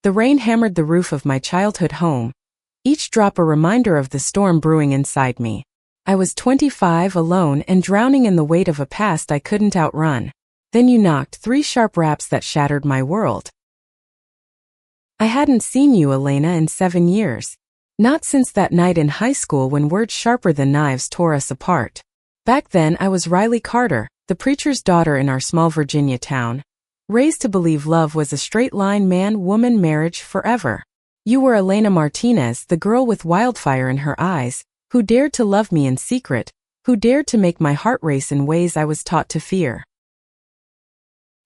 The rain hammered the roof of my childhood home, each drop a reminder of the storm brewing inside me. I was 25, alone and drowning in the weight of a past I couldn't outrun. Then you knocked 3 sharp raps that shattered my world. I hadn't seen you, Elena, in 7 years. Not since that night in high school when words sharper than knives tore us apart. Back then I was Riley Carter, the preacher's daughter in our small Virginia town, raised to believe love was a straight-line man-woman marriage forever. You were Elena Martinez, the girl with wildfire in her eyes, who dared to love me in secret, who dared to make my heart race in ways I was taught to fear.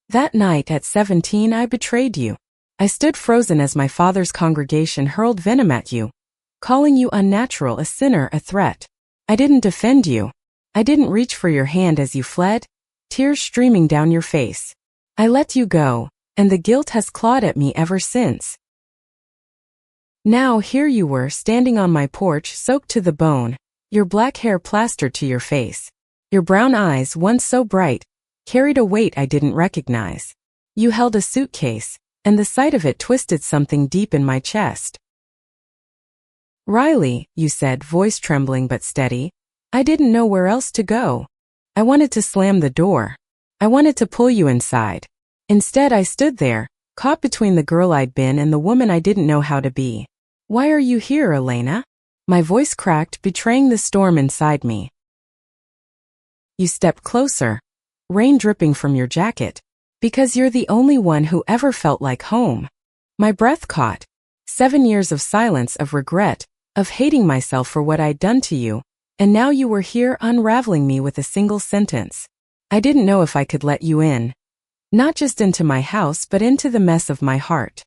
That night at 17 I betrayed you. I stood frozen as my father's congregation hurled venom at you, calling you unnatural, a sinner, a threat. I didn't defend you. I didn't reach for your hand as you fled, tears streaming down your face. I let you go, and the guilt has clawed at me ever since. Now here you were, standing on my porch, soaked to the bone, your black hair plastered to your face. Your brown eyes, once so bright, carried a weight I didn't recognize. You held a suitcase, and the sight of it twisted something deep in my chest. Riley, you said, voice trembling but steady. I didn't know where else to go. I wanted to slam the door. I wanted to pull you inside. Instead I stood there, caught between the girl I'd been and the woman I didn't know how to be. Why are you here, Elena? My voice cracked, betraying the storm inside me. You stepped closer, rain dripping from your jacket. Because you're the only one who ever felt like home. My breath caught. 7 years of silence, of regret, of hating myself for what I'd done to you, and now you were here unraveling me with a single sentence. I didn't know if I could let you in. Not just into my house, but into the mess of my heart.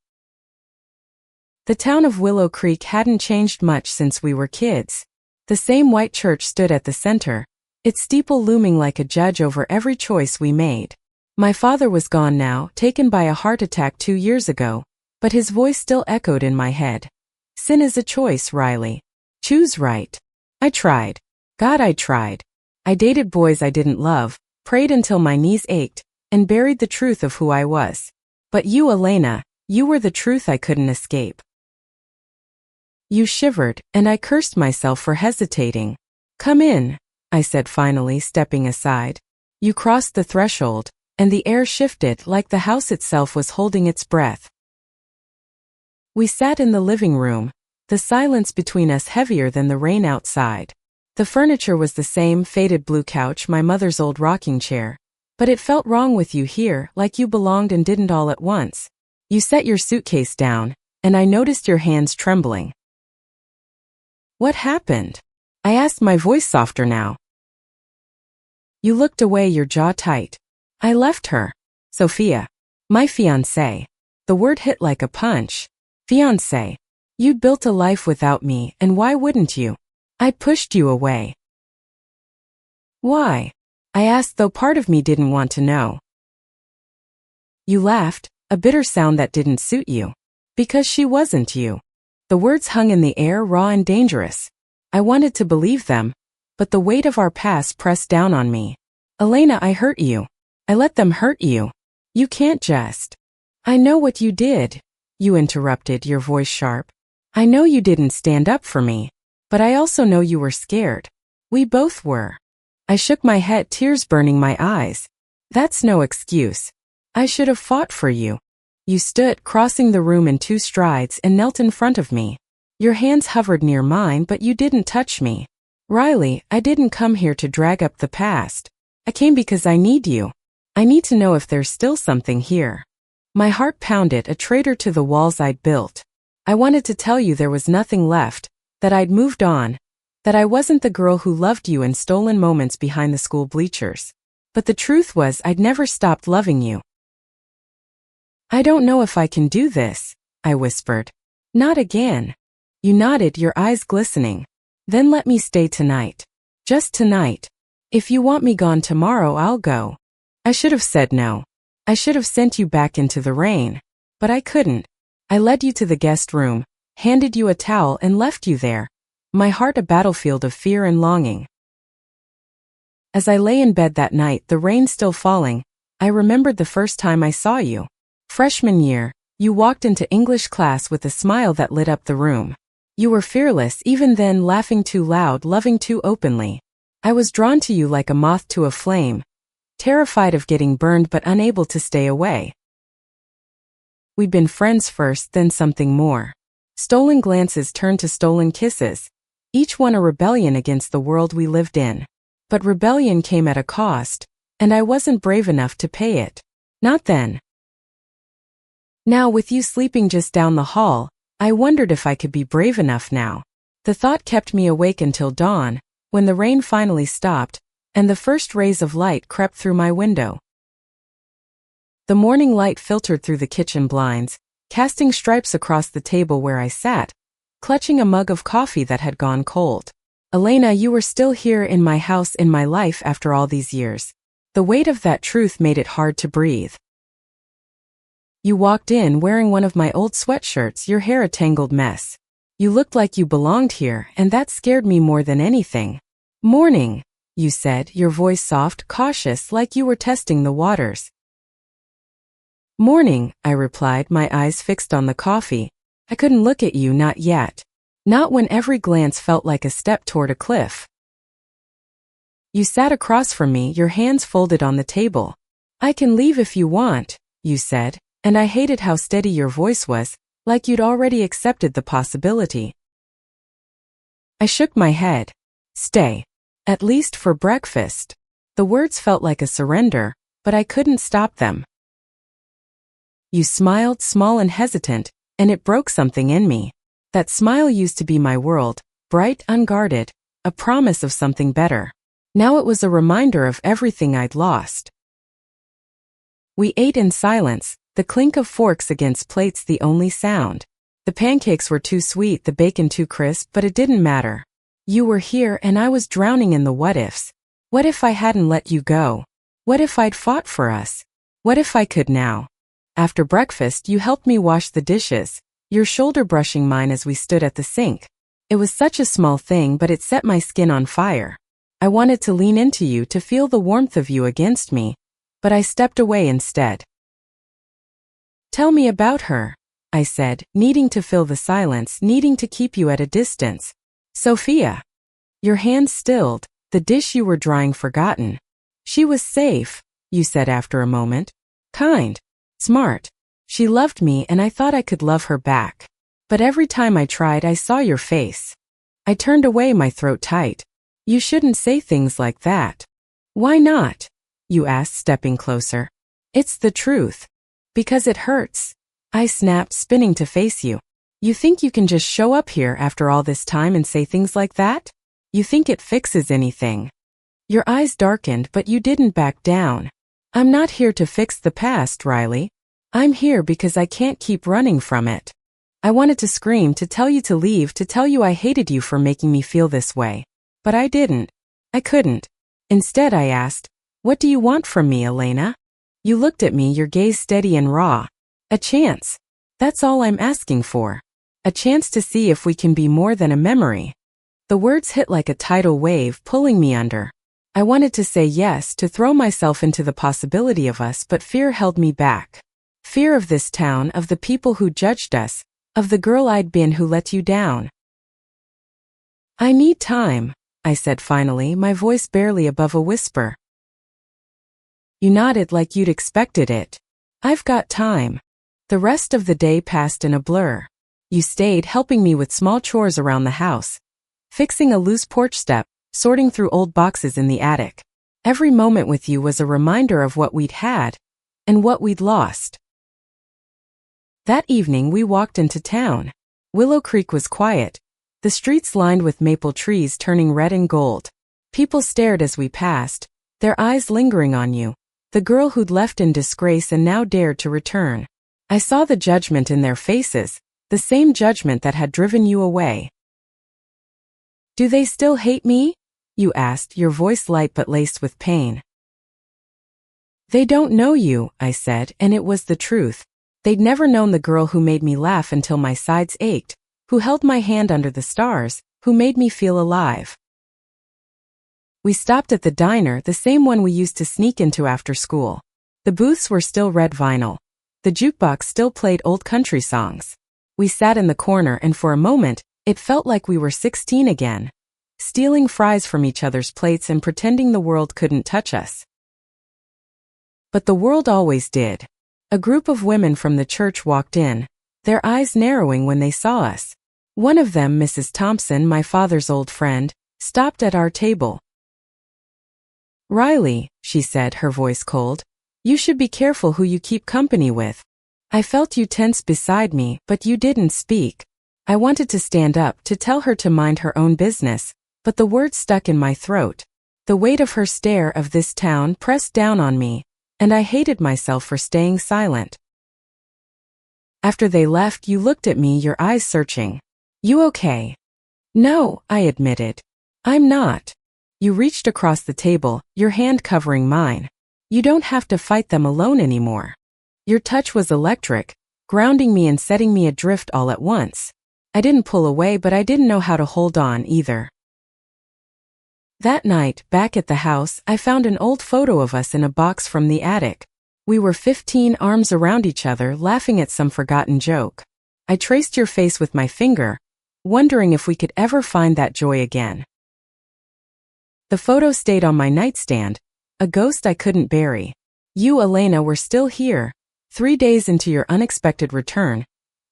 The town of Willow Creek hadn't changed much since we were kids. The same white church stood at the center, its steeple looming like a judge over every choice we made. My father was gone now, taken by a heart attack 2 years ago, but his voice still echoed in my head. Sin is a choice, Riley. Choose right. I tried. God, I tried. I dated boys I didn't love, prayed until my knees ached, and buried the truth of who I was. But you, Elena, you were the truth I couldn't escape. You shivered, and I cursed myself for hesitating. Come in, I said finally, stepping aside. You crossed the threshold, and the air shifted like the house itself was holding its breath. We sat in the living room, the silence between us heavier than the rain outside. The furniture was the same faded blue couch, my mother's old rocking chair, but it felt wrong with you here, like you belonged and didn't all at once. You set your suitcase down, and I noticed your hands trembling. What happened? I asked, my voice softer now. You looked away, your jaw tight. I left her. Sophia. My fiancé. The word hit like a punch. Fiancé. You'd built a life without me, and why wouldn't you? I pushed you away. Why? I asked, though part of me didn't want to know. You laughed, a bitter sound that didn't suit you. Because she wasn't you. The words hung in the air, raw and dangerous. I wanted to believe them, but the weight of our past pressed down on me. Elena, I hurt you. I let them hurt you. You can't just. I know what you did, you interrupted, your voice sharp. I know you didn't stand up for me, but I also know you were scared. We both were. I shook my head, tears burning my eyes. That's no excuse. I should have fought for you. You stood, crossing the room in 2 strides, and knelt in front of me. Your hands hovered near mine, but you didn't touch me. Riley, I didn't come here to drag up the past. I came because I need you. I need to know if there's still something here. My heart pounded, a traitor to the walls I'd built. I wanted to tell you there was nothing left, that I'd moved on, that I wasn't the girl who loved you in stolen moments behind the school bleachers. But the truth was, I'd never stopped loving you. I don't know if I can do this, I whispered. Not again. You nodded, your eyes glistening. Then let me stay tonight. Just tonight. If you want me gone tomorrow, I'll go. I should have said no. I should have sent you back into the rain. But I couldn't. I led you to the guest room, handed you a towel, and left you there. My heart a battlefield of fear and longing. As I lay in bed that night, the rain still falling, I remembered the first time I saw you. Freshman year, You walked into English class with a smile that lit up the room. You were fearless even then, laughing too loud, loving too openly. I was drawn to you like a moth to a flame, terrified of getting burned but unable to stay away. We'd been friends first, then something more. Stolen glances turned to stolen kisses, each one a rebellion against the world we lived in. But rebellion came at a cost, and I wasn't brave enough to pay it. Not then. Now, with you sleeping just down the hall, I wondered if I could be brave enough now. The thought kept me awake until dawn, when the rain finally stopped, and the first rays of light crept through my window. The morning light filtered through the kitchen blinds, casting stripes across the table where I sat, clutching a mug of coffee that had gone cold. Elena, you were still here in my house, in my life after all these years. The weight of that truth made it hard to breathe. You walked in wearing one of my old sweatshirts, your hair a tangled mess. You looked like you belonged here, and that scared me more than anything. Morning, you said, your voice soft, cautious, like you were testing the waters. Morning, I replied, my eyes fixed on the coffee. I couldn't look at you, not yet. Not when every glance felt like a step toward a cliff. You sat across from me, your hands folded on the table. I can leave if you want, you said, and I hated how steady your voice was, like you'd already accepted the possibility. I shook my head. Stay. At least for breakfast. The words felt like a surrender, but I couldn't stop them. You smiled, small and hesitant, and it broke something in me. That smile used to be my world, bright, unguarded, a promise of something better. Now it was a reminder of everything I'd lost. We ate in silence, the clink of forks against plates the only sound. The pancakes were too sweet, the bacon too crisp, but it didn't matter. You were here and I was drowning in the what-ifs. What if I hadn't let you go? What if I'd fought for us? What if I could now? After breakfast, you helped me wash the dishes, your shoulder brushing mine as we stood at the sink. It was such a small thing, but it set my skin on fire. I wanted to lean into you, to feel the warmth of you against me, but I stepped away instead. Tell me about her, I said, needing to fill the silence, needing to keep you at a distance. Sophia. Your hands stilled, the dish you were drying forgotten. She was safe, you said after a moment. Kind. Smart. She loved me and I thought I could love her back. But every time I tried, I saw your face. I turned away, my throat tight. You shouldn't say things like that. Why not? You asked, stepping closer. It's the truth. Because it hurts. I snapped, spinning to face you. You think you can just show up here after all this time and say things like that? You think it fixes anything. Your eyes darkened, but you didn't back down. I'm not here to fix the past, Riley. I'm here because I can't keep running from it. I wanted to scream, to tell you to leave, to tell you I hated you for making me feel this way. But I didn't. I couldn't. Instead, I asked, what do you want from me, Elena? You looked at me, your gaze steady and raw. A chance. That's all I'm asking for. A chance to see if we can be more than a memory. The words hit like a tidal wave, pulling me under. I wanted to say yes, to throw myself into the possibility of us, but fear held me back. Fear of this town, of the people who judged us, of the girl I'd been who let you down. I need time, I said finally, my voice barely above a whisper. You nodded like you'd expected it. I've got time. The rest of the day passed in a blur. You stayed, helping me with small chores around the house, fixing a loose porch step, sorting through old boxes in the attic. Every moment with you was a reminder of what we'd had and what we'd lost. That evening we walked into town. Willow Creek was quiet, the streets lined with maple trees turning red and gold. People stared as we passed, their eyes lingering on you, the girl who'd left in disgrace and now dared to return. I saw the judgment in their faces, the same judgment that had driven you away. Do they still hate me? You asked, your voice light but laced with pain. They don't know you, I said, and it was the truth. They'd never known the girl who made me laugh until my sides ached, who held my hand under the stars, who made me feel alive. We stopped at the diner, the same one we used to sneak into after school. The booths were still red vinyl, The jukebox still played old country songs. We sat in the corner and for a moment, it felt like we were 16 again, stealing fries from each other's plates and pretending the world couldn't touch us. But the world always did. A group of women from the church walked in, their eyes narrowing when they saw us. One of them, Mrs. Thompson, my father's old friend, stopped at our table. "Riley," she said, her voice cold, "you should be careful who you keep company with." I felt you tense beside me, but you didn't speak. I wanted to stand up to tell her to mind her own business, but the words stuck in my throat. The weight of her stare of this town pressed down on me, and I hated myself for staying silent. After they left, you looked at me, your eyes searching. "You okay?" "No," I admitted. "I'm not." You reached across the table, your hand covering mine. "You don't have to fight them alone anymore." Your touch was electric, grounding me and setting me adrift all at once. I didn't pull away, but I didn't know how to hold on either. That night, back at the house, I found an old photo of us in a box from the attic. We were 15, arms around each other, laughing at some forgotten joke. I traced your face with my finger, wondering if we could ever find that joy again. The photo stayed on my nightstand, a ghost I couldn't bury. You, Elena, were still here, 3 days into your unexpected return,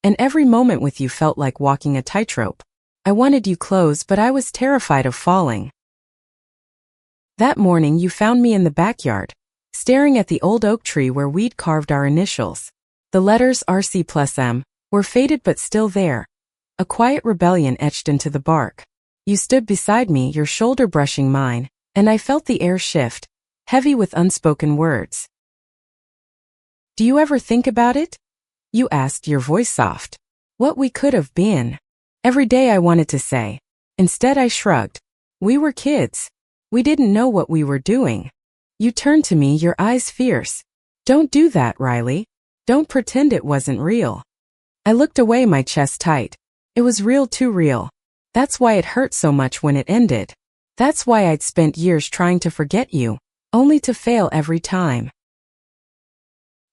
and every moment with you felt like walking a tightrope. I wanted you close, but I was terrified of falling. That morning you found me in the backyard, staring at the old oak tree where we'd carved our initials. The letters RC+M were faded but still there, a quiet rebellion etched into the bark. You stood beside me, your shoulder brushing mine, and I felt the air shift, heavy with unspoken words. "Do you ever think about it?" you asked, your voice soft. "What we could have been." Every day I wanted to say. Instead I shrugged. We were kids. We didn't know what we were doing. You turned to me, your eyes fierce. "Don't do that, Riley. Don't pretend it wasn't real." I looked away, my chest tight. It was real, too real. That's why it hurt so much when it ended. That's why I'd spent years trying to forget you, only to fail every time.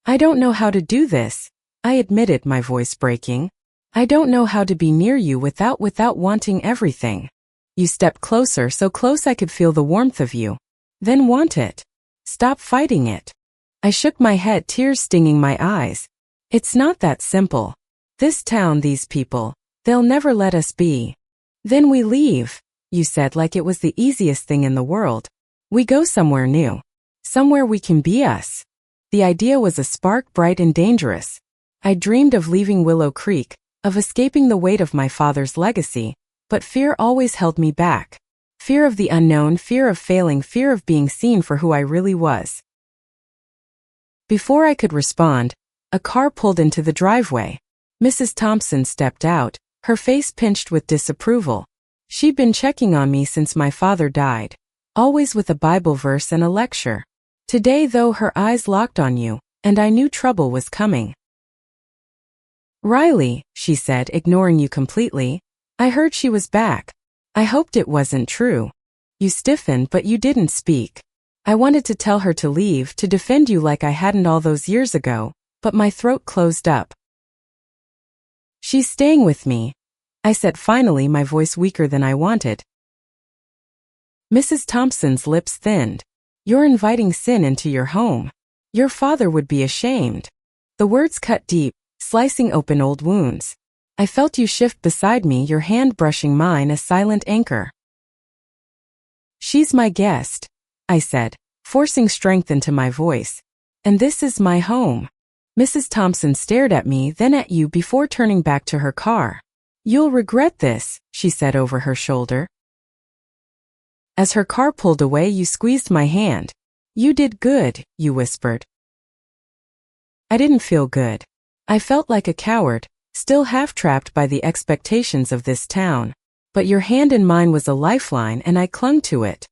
"I don't know how to do this," I admitted, my voice breaking. "I don't know how to be near you without wanting everything." You stepped closer, so close I could feel the warmth of you. "Then want it. Stop fighting it." I shook my head, tears stinging my eyes. "It's not that simple. This town, these people, they'll never let us be." "Then we leave," you said, like it was the easiest thing in the world. "We go somewhere new. Somewhere we can be us." The idea was a spark, bright and dangerous. I dreamed of leaving Willow Creek, of escaping the weight of my father's legacy, but fear always held me back. Fear of the unknown, fear of failing, fear of being seen for who I really was. Before I could respond, a car pulled into the driveway. Mrs. Thompson stepped out, her face pinched with disapproval. She'd been checking on me since my father died, always with a Bible verse and a lecture. Today, though, her eyes locked on you, and I knew trouble was coming. "Riley," she said, ignoring you completely. "I heard she was back. I hoped it wasn't true." You stiffened, but you didn't speak. I wanted to tell her to leave, to defend you like I hadn't all those years ago, but my throat closed up. "She's staying with me," I said finally, my voice weaker than I wanted. Mrs. Thompson's lips thinned. "You're inviting sin into your home. Your father would be ashamed." The words cut deep, slicing open old wounds. I felt you shift beside me, your hand brushing mine, a silent anchor. "She's my guest," I said, forcing strength into my voice. "And this is my home." Mrs. Thompson stared at me, then at you before turning back to her car. "You'll regret this," she said over her shoulder. As her car pulled away, you squeezed my hand. "You did good," you whispered. I didn't feel good. I felt like a coward, still half-trapped by the expectations of this town. But your hand in mine was a lifeline, and I clung to it.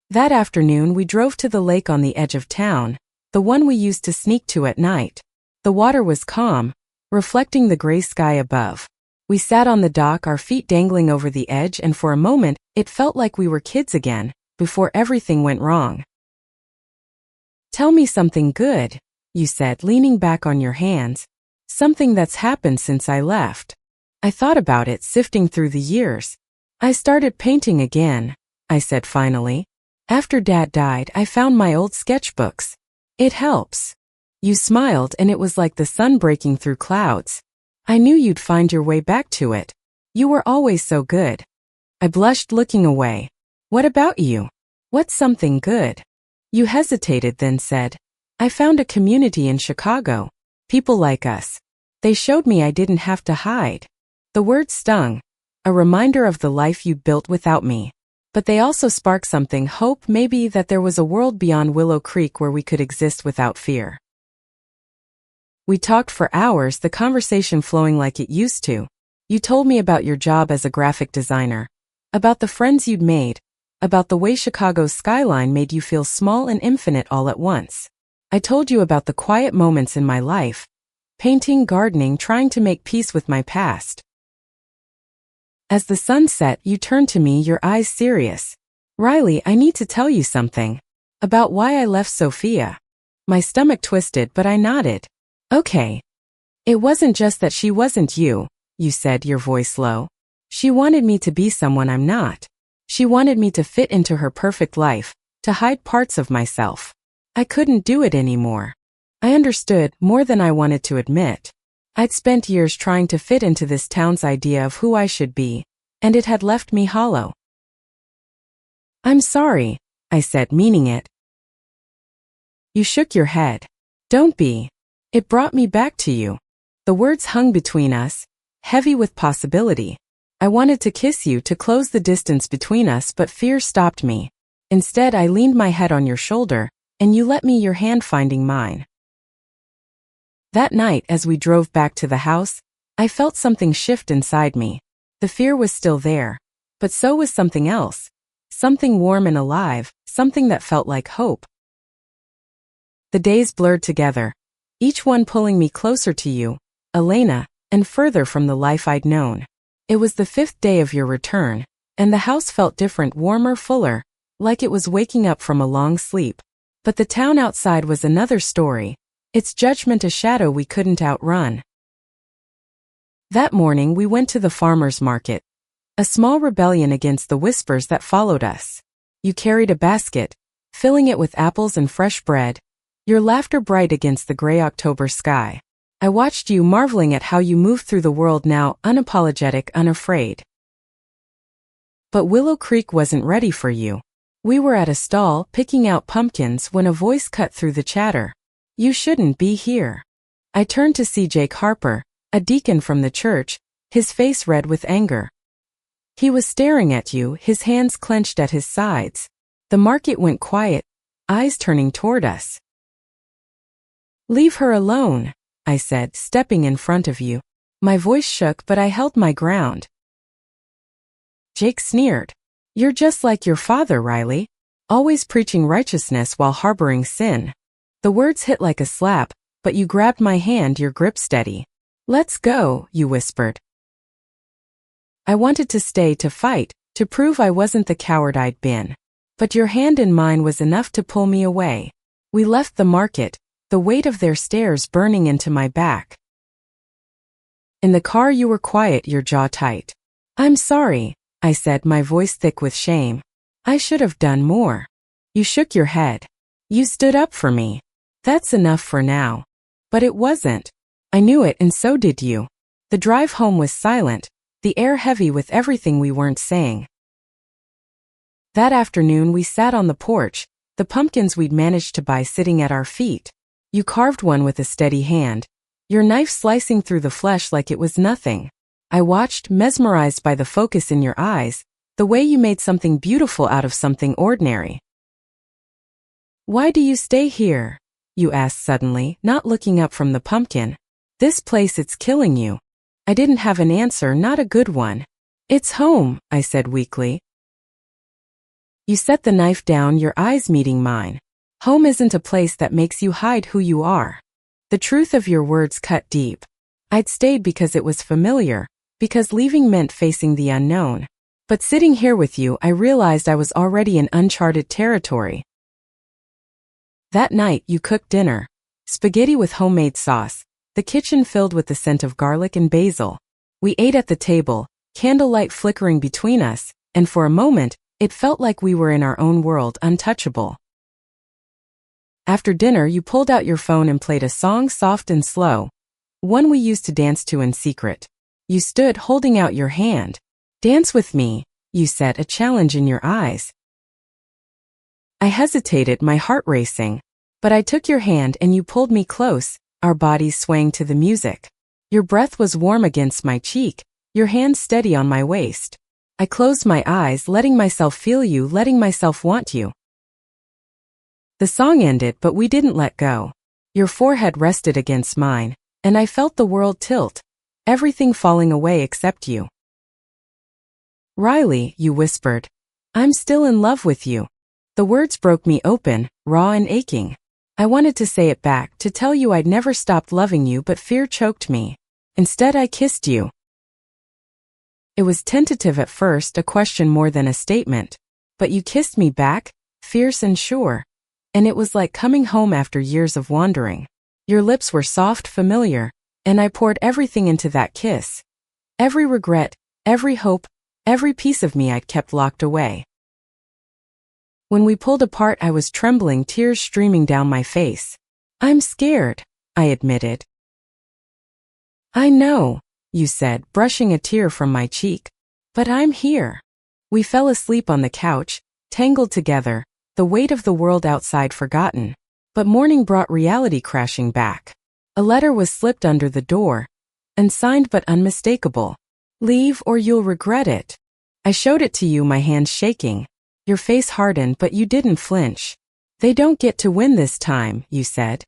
That afternoon we drove to the lake on the edge of town, the one we used to sneak to at night. The water was calm, reflecting the gray sky above. We sat on the dock, our feet dangling over the edge, and for a moment, it felt like we were kids again, before everything went wrong. "Tell me something good," you said, leaning back on your hands. Something that's happened since I left. I thought about it, sifting through the years. I started painting again, I said finally. After Dad died, I found my old sketchbooks. It helps. You smiled, and it was like the sun breaking through clouds. I knew you'd find your way back to it. You were always so good. I blushed, looking away. What about you? What's something good? You hesitated, then said, I found a community in Chicago. People like us. They showed me I didn't have to hide. The words stung. A reminder of the life you'd built without me. But they also sparked something, hope maybe, that there was a world beyond Willow Creek where we could exist without fear. We talked for hours, the conversation flowing like it used to. You told me about your job as a graphic designer, about the friends you'd made, about the way Chicago's skyline made you feel small and infinite all at once. I told you about the quiet moments in my life, painting, gardening, trying to make peace with my past. As the sun set, you turned to me, your eyes serious. Riley, I need to tell you something. About why I left Sophia. My stomach twisted, but I nodded. Okay. It wasn't just that she wasn't you said, your voice low. She wanted me to be someone I'm not. She wanted me to fit into her perfect life, to hide parts of myself. I couldn't do it anymore. I understood more than I wanted to admit. I'd spent years trying to fit into this town's idea of who I should be, and it had left me hollow. I'm sorry, I said, meaning it. You shook your head. Don't be. It brought me back to you. The words hung between us, heavy with possibility. I wanted to kiss you, to close the distance between us, but fear stopped me. Instead, I leaned my head on your shoulder, and you let me, your hand finding mine. That night, as we drove back to the house, I felt something shift inside me. The fear was still there, but so was something else. Something warm and alive, something that felt like hope. The days blurred together, each one pulling me closer to you, Elena, and further from the life I'd known. It was the 5th day of your return, and the house felt different, warmer, fuller, like it was waking up from a long sleep. But the town outside was another story, its judgment a shadow we couldn't outrun. That morning we went to the farmer's market, a small rebellion against the whispers that followed us. You carried a basket, filling it with apples and fresh bread, your laughter bright against the gray October sky. I watched you, marveling at how you moved through the world now, unapologetic, unafraid. But Willow Creek wasn't ready for you. We were at a stall, picking out pumpkins, when a voice cut through the chatter. You shouldn't be here. I turned to see Jake Harper, a deacon from the church, his face red with anger. He was staring at you, his hands clenched at his sides. The market went quiet, eyes turning toward us. Leave her alone, I said, stepping in front of you. My voice shook, but I held my ground. Jake sneered. You're just like your father, Riley, always preaching righteousness while harboring sin. The words hit like a slap, but you grabbed my hand, your grip steady. Let's go, you whispered. I wanted to stay, to fight, to prove I wasn't the coward I'd been. But your hand in mine was enough to pull me away. We left the market, the weight of their stares burning into my back. In the car you were quiet, your jaw tight. I'm sorry, I said, my voice thick with shame. I should have done more. You shook your head. You stood up for me. That's enough for now. But it wasn't. I knew it, and so did you. The drive home was silent, the air heavy with everything we weren't saying. That afternoon we sat on the porch, the pumpkins we'd managed to buy sitting at our feet. You carved one with a steady hand, your knife slicing through the flesh like it was nothing. I watched, mesmerized by the focus in your eyes, the way you made something beautiful out of something ordinary. Why do you stay here? You asked suddenly, not looking up from the pumpkin. This place, it's killing you. I didn't have an answer, not a good one. It's home, I said weakly. You set the knife down, your eyes meeting mine. Home isn't a place that makes you hide who you are. The truth of your words cut deep. I'd stayed because it was familiar, because leaving meant facing the unknown. But sitting here with you, I realized I was already in uncharted territory. That night you cooked dinner. Spaghetti with homemade sauce, the kitchen filled with the scent of garlic and basil. We ate at the table, candlelight flickering between us, and for a moment, it felt like we were in our own world, untouchable. After dinner, you pulled out your phone and played a song soft and slow, one we used to dance to in secret. You stood holding out your hand. "Dance with me," you said, a challenge in your eyes. I hesitated, my heart racing. But I took your hand and you pulled me close, our bodies swaying to the music. Your breath was warm against my cheek, your hand steady on my waist. I closed my eyes, letting myself feel you, letting myself want you. The song ended, but we didn't let go. Your forehead rested against mine, and I felt the world tilt, everything falling away except you. "Riley," you whispered, "I'm still in love with you." The words broke me open, raw and aching. I wanted to say it back, to tell you I'd never stopped loving you, but fear choked me. Instead, I kissed you. It was tentative at first, a question more than a statement. But you kissed me back, fierce and sure. And it was like coming home after years of wandering. Your lips were soft, familiar, and I poured everything into that kiss. Every regret, every hope, every piece of me I'd kept locked away. When we pulled apart, I was trembling, tears streaming down my face. "I'm scared," I admitted. "I know," you said, brushing a tear from my cheek. "But I'm here." We fell asleep on the couch, tangled together, the weight of the world outside forgotten. But morning brought reality crashing back. A letter was slipped under the door, unsigned but unmistakable. "Leave or you'll regret it." I showed it to you, my hands shaking. Your face hardened, but you didn't flinch. "They don't get to win this time," you said.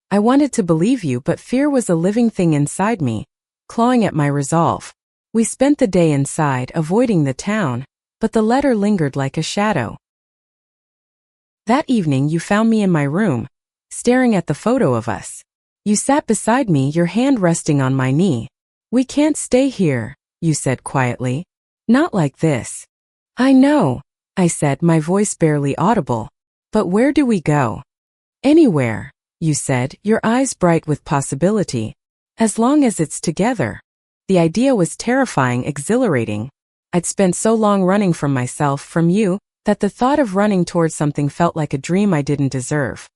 I wanted to believe you, but fear was a living thing inside me, clawing at my resolve. We spent the day inside, avoiding the town, but the letter lingered like a shadow. That evening you found me in my room, staring at the photo of us. You sat beside me, your hand resting on my knee. "We can't stay here," you said quietly. "Not like this." "I know," I said, my voice barely audible. "But where do we go?" "Anywhere," you said, your eyes bright with possibility. "As long as it's together." The idea was terrifying, exhilarating. I'd spent so long running from myself, from you, that the thought of running towards something felt like a dream I didn't deserve.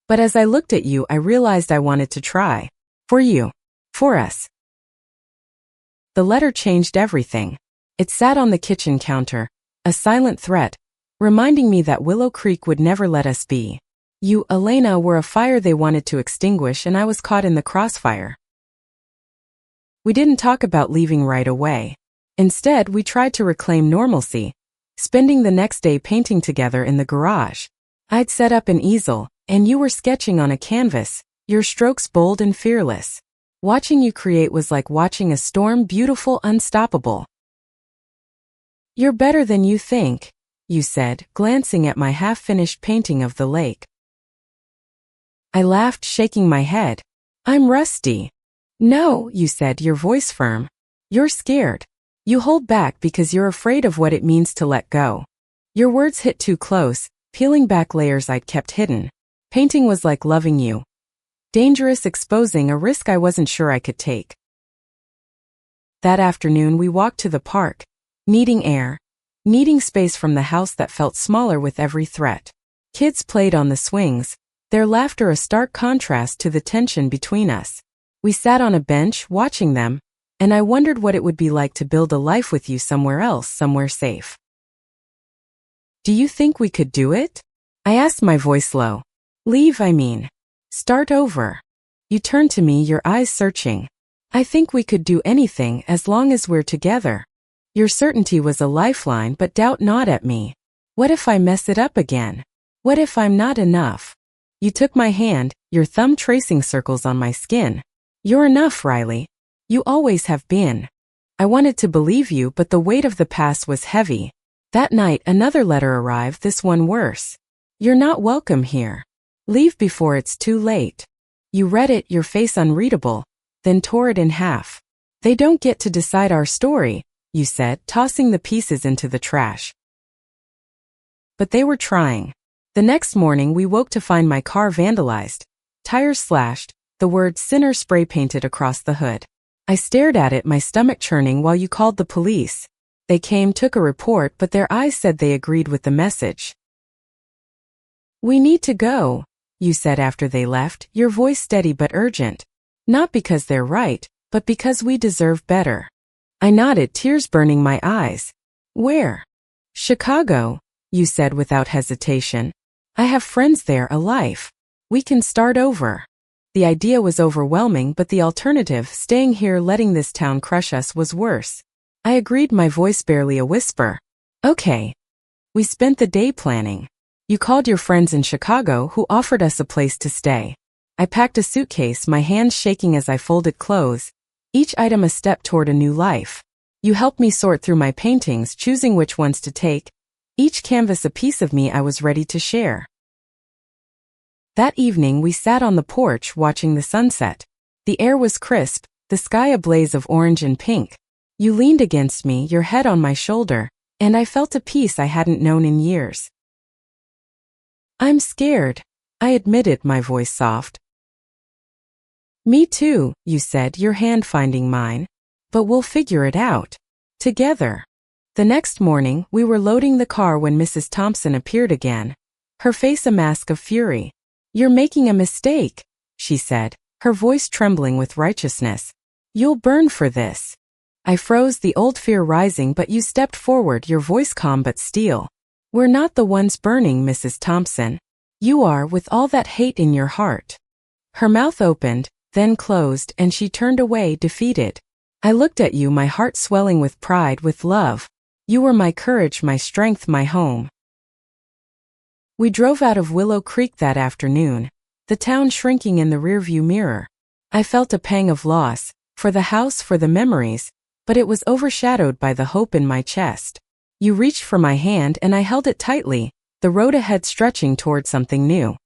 But as I looked at you, I realized I wanted to try. For you. For us. The letter changed everything. It sat on the kitchen counter, a silent threat, reminding me that Willow Creek would never let us be. You, Elena, were a fire they wanted to extinguish, and I was caught in the crossfire. We didn't talk about leaving right away. Instead, we tried to reclaim normalcy, spending the next day painting together in the garage. I'd set up an easel, and you were sketching on a canvas, your strokes bold and fearless. Watching you create was like watching a storm, beautiful, unstoppable. "You're better than you think," you said, glancing at my half-finished painting of the lake. I laughed, shaking my head. "I'm rusty." "No," you said, your voice firm. "You're scared. You hold back because you're afraid of what it means to let go." Your words hit too close, peeling back layers I'd kept hidden. Painting was like loving you. Dangerous, exposing a risk I wasn't sure I could take. That afternoon we walked to the park, needing air, needing space from the house that felt smaller with every threat. Kids played on the swings, their laughter a stark contrast to the tension between us. We sat on a bench, watching them, and I wondered what it would be like to build a life with you somewhere else, somewhere safe. "Do you think we could do it?" I asked, my voice low. "Leave, I mean. Start over." You turned to me, your eyes searching. "I think we could do anything as long as we're together." Your certainty was a lifeline, but doubt gnawed at me. What if I mess it up again? What if I'm not enough? You took my hand, your thumb tracing circles on my skin. "You're enough, Riley. You always have been." I wanted to believe you, but the weight of the past was heavy. That night, another letter arrived, this one worse. "You're not welcome here. Leave before it's too late." You read it, your face unreadable, then tore it in half. "They don't get to decide our story," you said, tossing the pieces into the trash. But they were trying. The next morning we woke to find my car vandalized, tires slashed, the word sinner spray painted across the hood. I stared at it, my stomach churning, while you called the police. They came, took a report, but their eyes said they agreed with the message. We need to go, you said after they left, your voice steady but urgent. Not because they're right, but because we deserve better. I nodded, tears burning my eyes. Where? Chicago, you said without hesitation. I have friends there, a life. We can start over. The idea was overwhelming, but the alternative, staying here letting this town crush us, was worse. I agreed, my voice barely a whisper. Okay. We spent the day planning. You called your friends in Chicago who offered us a place to stay. I packed a suitcase, my hands shaking as I folded clothes, each item a step toward a new life. You helped me sort through my paintings, choosing which ones to take, each canvas a piece of me I was ready to share. That evening we sat on the porch watching the sunset. The air was crisp, the sky a blaze of orange and pink. You leaned against me, your head on my shoulder, and I felt a peace I hadn't known in years. I'm scared, I admitted, my voice soft. Me too, you said, your hand finding mine. But we'll figure it out. Together. The next morning, we were loading the car when Mrs. Thompson appeared again, her face a mask of fury. You're making a mistake, she said, her voice trembling with righteousness. You'll burn for this. I froze, the old fear rising, but you stepped forward, your voice calm but steel. We're not the ones burning, Mrs. Thompson. You are, with all that hate in your heart. Her mouth opened, then closed, and she turned away, defeated. I looked at you, my heart swelling with pride, with love. You were my courage, my strength, my home. We drove out of Willow Creek that afternoon, the town shrinking in the rearview mirror. I felt a pang of loss, for the house, for the memories, but it was overshadowed by the hope in my chest. You reached for my hand and I held it tightly, the road ahead stretching toward something new.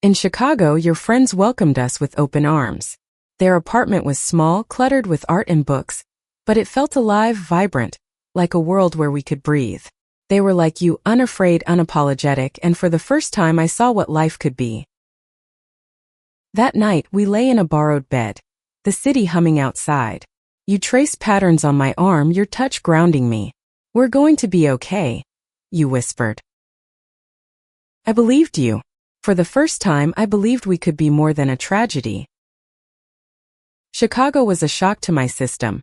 In Chicago, your friends welcomed us with open arms. Their apartment was small, cluttered with art and books, but it felt alive, vibrant, like a world where we could breathe. They were like you, unafraid, unapologetic, and for the first time I saw what life could be. That night, we lay in a borrowed bed, the city humming outside. You traced patterns on my arm, your touch grounding me. We're going to be okay, you whispered. I believed you. For the first time, I believed we could be more than a tragedy. Chicago was a shock to my system.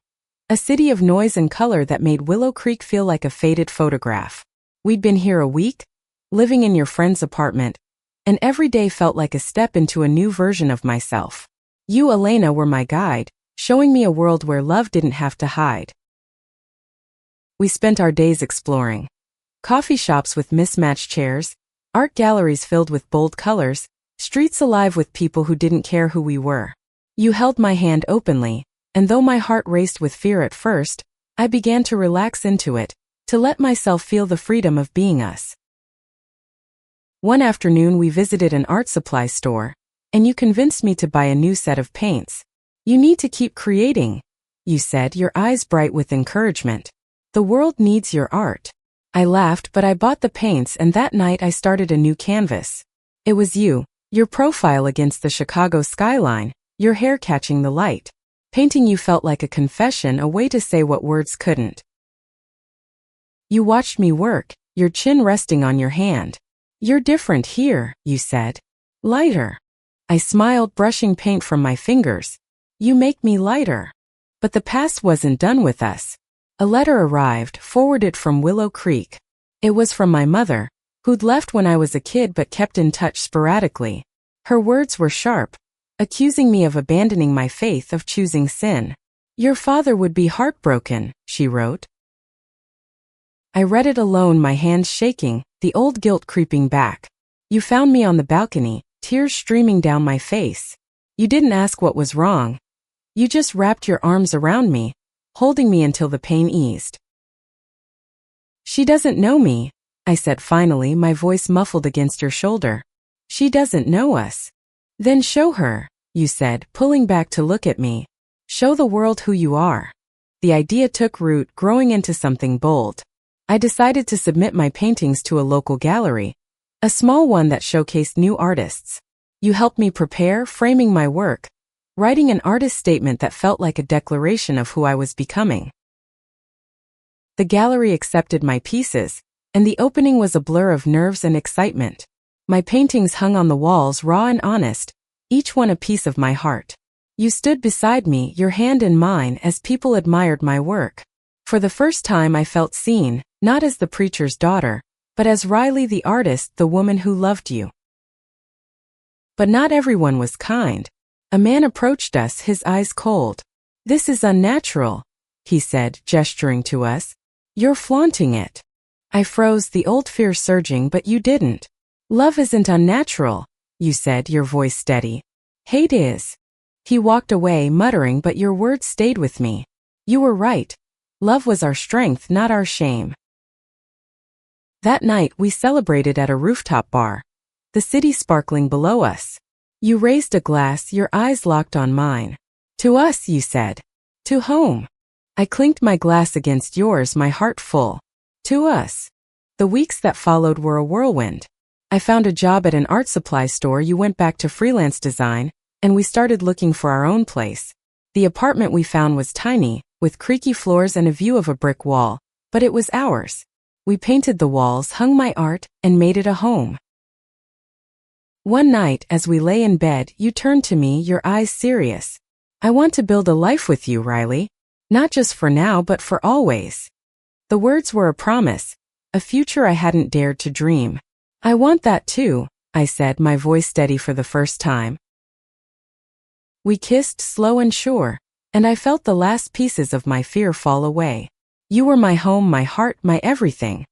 A city of noise and color that made Willow Creek feel like a faded photograph. We'd been here a week, living in your friend's apartment, and every day felt like a step into a new version of myself. You, Elena, were my guide, showing me a world where love didn't have to hide. We spent our days exploring. Coffee shops with mismatched chairs, art galleries filled with bold colors, streets alive with people who didn't care who we were. You held my hand openly, and though my heart raced with fear at first, I began to relax into it, to let myself feel the freedom of being us. One afternoon we visited an art supply store, and you convinced me to buy a new set of paints. You need to keep creating, you said, your eyes bright with encouragement. The world needs your art. I laughed, but I bought the paints, and that night I started a new canvas. It was you, your profile against the Chicago skyline, your hair catching the light. Painting you felt like a confession, a way to say what words couldn't. You watched me work, your chin resting on your hand. You're different here, you said. Lighter. I smiled, brushing paint from my fingers. You make me lighter. But the past wasn't done with us. A letter arrived, forwarded from Willow Creek. It was from my mother, who'd left when I was a kid but kept in touch sporadically. Her words were sharp, accusing me of abandoning my faith, of choosing sin. Your father would be heartbroken, she wrote. I read it alone, my hands shaking, the old guilt creeping back. You found me on the balcony, tears streaming down my face. You didn't ask what was wrong. You just wrapped your arms around me, holding me until the pain eased. She doesn't know me, I said finally, my voice muffled against your shoulder. She doesn't know us. Then show her, you said, pulling back to look at me. Show the world who you are. The idea took root, growing into something bold. I decided to submit my paintings to a local gallery, a small one that showcased new artists. You helped me prepare, framing my work, writing an artist statement that felt like a declaration of who I was becoming. The gallery accepted my pieces, and the opening was a blur of nerves and excitement. My paintings hung on the walls raw and honest, each one a piece of my heart. You stood beside me, your hand in mine, as people admired my work. For the first time I felt seen, not as the preacher's daughter, but as Riley the artist, the woman who loved you. But not everyone was kind. A man approached us, his eyes cold. "This is unnatural," he said, gesturing to us. "You're flaunting it." I froze, the old fear surging, but you didn't. "Love isn't unnatural," you said, your voice steady. "Hate is." He walked away, muttering, but your words stayed with me. You were right. Love was our strength, not our shame. That night we celebrated at a rooftop bar, the city sparkling below us. You raised a glass, your eyes locked on mine. "To us," you said. "To home." I clinked my glass against yours, my heart full. To us. The weeks that followed were a whirlwind. I found a job at an art supply store, you went back to freelance design, and we started looking for our own place. The apartment we found was tiny, with creaky floors and a view of a brick wall, but it was ours. We painted the walls, hung my art, and made it a home. One night, as we lay in bed, you turned to me, your eyes serious. "I want to build a life with you, Riley. Not just for now, but for always." The words were a promise, a future I hadn't dared to dream. "I want that too," I said, my voice steady for the first time. We kissed, slow and sure, and I felt the last pieces of my fear fall away. You were my home, my heart, my everything.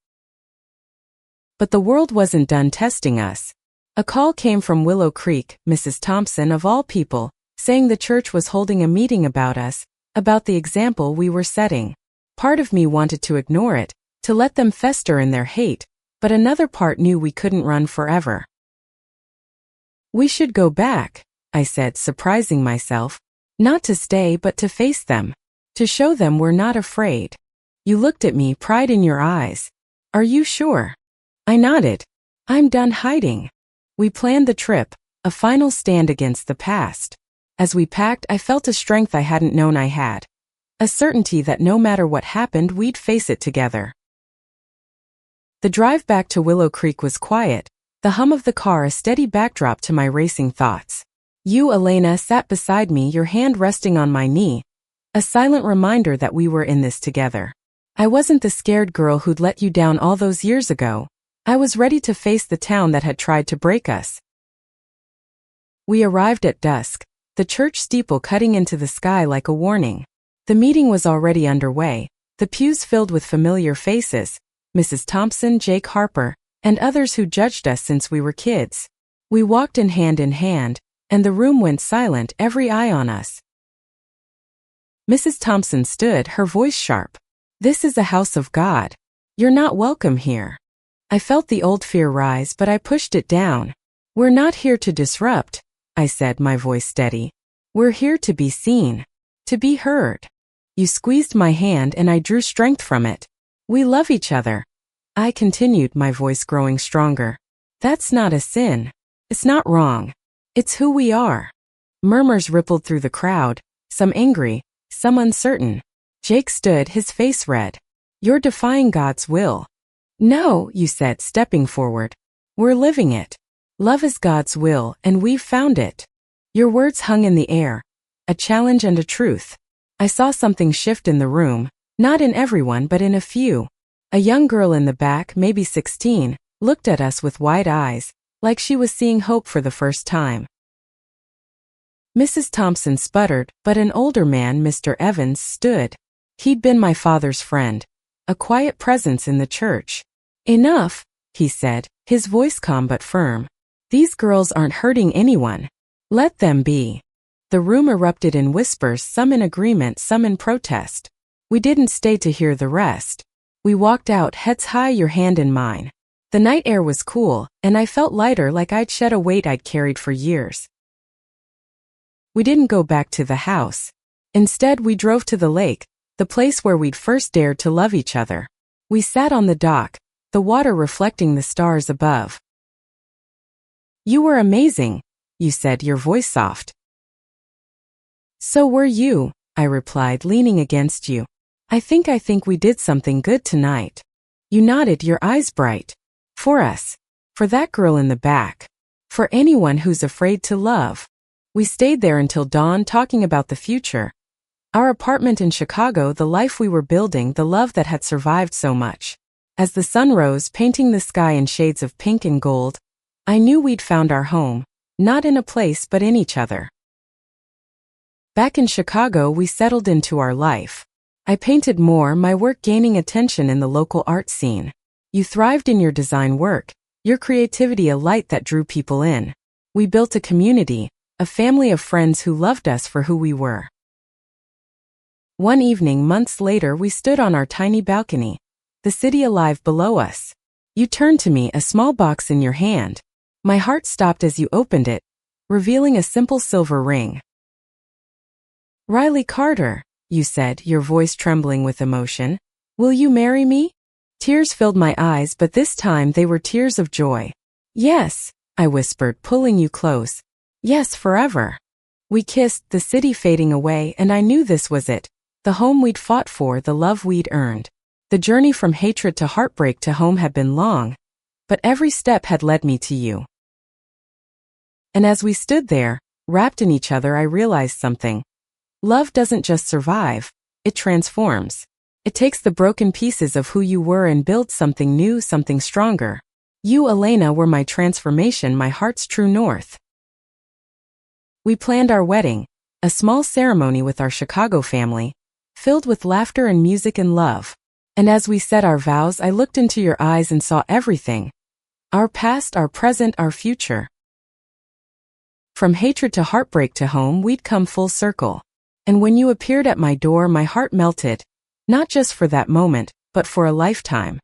But the world wasn't done testing us. A call came from Willow Creek, Mrs. Thompson of all people, saying the church was holding a meeting about us, about the example we were setting. Part of me wanted to ignore it, to let them fester in their hate, but another part knew we couldn't run forever. "We should go back," I said, surprising myself. "Not to stay, but to face them. To show them we're not afraid." You looked at me, pride in your eyes. "Are you sure?" I nodded. "I'm done hiding." We planned the trip, a final stand against the past. As we packed, I felt a strength I hadn't known I had. A certainty that no matter what happened, we'd face it together. The drive back to Willow Creek was quiet, the hum of the car a steady backdrop to my racing thoughts. You, Elena, sat beside me, your hand resting on my knee, a silent reminder that we were in this together. I wasn't the scared girl who'd let you down all those years ago. I was ready to face the town that had tried to break us. We arrived at dusk, the church steeple cutting into the sky like a warning. The meeting was already underway, the pews filled with familiar faces, Mrs. Thompson, Jake Harper, and others who judged us since we were kids. We walked in hand, and the room went silent, every eye on us. Mrs. Thompson stood, her voice sharp. "This is a house of God. You're not welcome here." I felt the old fear rise, but I pushed it down. "We're not here to disrupt," I said, my voice steady. "We're here to be seen, to be heard." You squeezed my hand and I drew strength from it. "We love each other," I continued, my voice growing stronger. "That's not a sin. It's not wrong. It's who we are." Murmurs rippled through the crowd, some angry, some uncertain. Jake stood, his face red. "You're defying God's will." "No," you said, stepping forward. "We're living it. Love is God's will, and we've found it." Your words hung in the air, a challenge and a truth. I saw something shift in the room, not in everyone but in a few. A young girl in the back, maybe 16, looked at us with wide eyes, like she was seeing hope for the first time. Mrs. Thompson sputtered, but an older man, Mr. Evans, stood. He'd been my father's friend, a quiet presence in the church. "Enough," he said, his voice calm but firm. "These girls aren't hurting anyone. Let them be." The room erupted in whispers, some in agreement, some in protest. We didn't stay to hear the rest. We walked out, heads high, your hand in mine. The night air was cool, and I felt lighter, like I'd shed a weight I'd carried for years. We didn't go back to the house. Instead, we drove to the lake, the place where we'd first dared to love each other. We sat on the dock, the water reflecting the stars above. You were amazing, you said, your voice soft. So were you, I replied, leaning against you. I think we did something good tonight. You nodded, your eyes bright. For us. For that girl in the back. For anyone who's afraid to love. We stayed there until dawn, talking about the future. Our apartment in Chicago, the life we were building, the love that had survived so much. As the sun rose, painting the sky in shades of pink and gold, I knew we'd found our home, not in a place but in each other. Back in Chicago, we settled into our life. I painted more, my work gaining attention in the local art scene. You thrived in your design work, your creativity a light that drew people in. We built a community, a family of friends who loved us for who we were. One evening, months later, we stood on our tiny balcony, the city alive below us. You turned to me, a small box in your hand. My heart stopped as you opened it, revealing a simple silver ring. Riley Carter, you said, your voice trembling with emotion. Will you marry me? Tears filled my eyes, but this time they were tears of joy. Yes, I whispered, pulling you close. Yes, forever. We kissed, the city fading away, and I knew this was it. The home we'd fought for, the love we'd earned. The journey from hatred to heartbreak to home had been long, but every step had led me to you. And as we stood there, wrapped in each other, I realized something. Love doesn't just survive, it transforms. It takes the broken pieces of who you were and builds something new, something stronger. You, Elena, were my transformation, my heart's true north. We planned our wedding, a small ceremony with our Chicago family, filled with laughter and music and love. And as we said our vows, I looked into your eyes and saw everything. Our past, our present, our future. From hatred to heartbreak to home, we'd come full circle. And when you appeared at my door, my heart melted, not just for that moment, but for a lifetime.